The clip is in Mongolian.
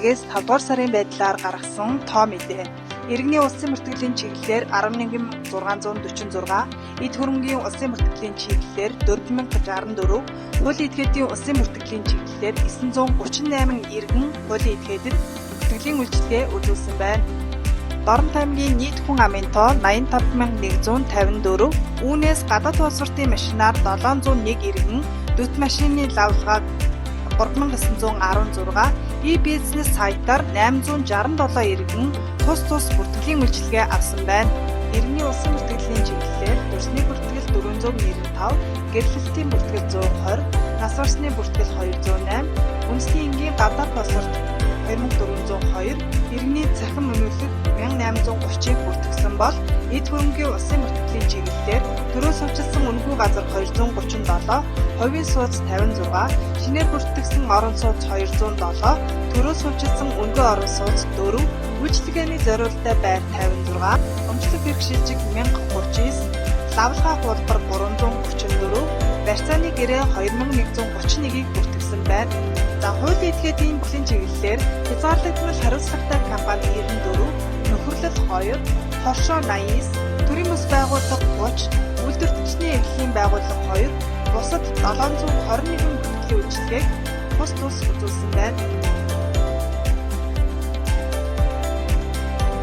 байгууллагаас 5 дугаар сарын байдлаар гаргасан тоо мэдээ. Иргэний улсын мөртгөлийн чиглэлээр 11,646, эд хөрөнгийн улсын мөртгөлийн чиглэлээр 4,064, хуулийн этгээдийн улсын мөртгөлийн чиглэлээр 938 иргэн хуулийн этгээдэд мөртгөлийн үйлчилгээ үзүүлсэн байна. Дорнот аймгийн нийт хүн амын тоо 85,154, үүнээс гадаад улсуртын машинаар 701 иргэн, дүт машины лавлгаа 3,916, e-бизнес сайтаар 867 иргэн тус бүртгэлийн үйлчилгээ авсан байна. Иргэний улсын бүртгэлийн чиглэлээр төрсний бүртгэл 495, гэрлэлтийн бүртгэл 120, нас барсны бүртгэл 208, үндэсний энгийн гадаад паспорт 2402, иргэний цахим үнэлэг 1830-ыг бүртгэсэн бол эд хөрөнгийн улсын бүртгэлийн чиглэлээр төрөө сувчилсан үнэгүй газар 237, хувийн сууц 56, шинээр бүртгэсэн орон сууц 207, төрөө сувчилсан үнэгүй орон сууц 4, үйлчилгээний зориулалттай байр 56, өмчлөг бэрхшээлжиг 1039, лавлгаа хуулбар 334, барьцааны гэрээ 2131-ийг бүртгэсэн байна. За хуулийн этгээдийн бүлийн чиглэлээр хязгаарлагдмал хариуцлагатай компани 94, нөхөрлөл 2, хоршоо 89, төрийн бас байгууллага 30, үйлдвэр төсний эрхлэлийн байгууллага 2, бусад 721 бүртгэлийн үйлчилгээг тус үзүүлсэн байна.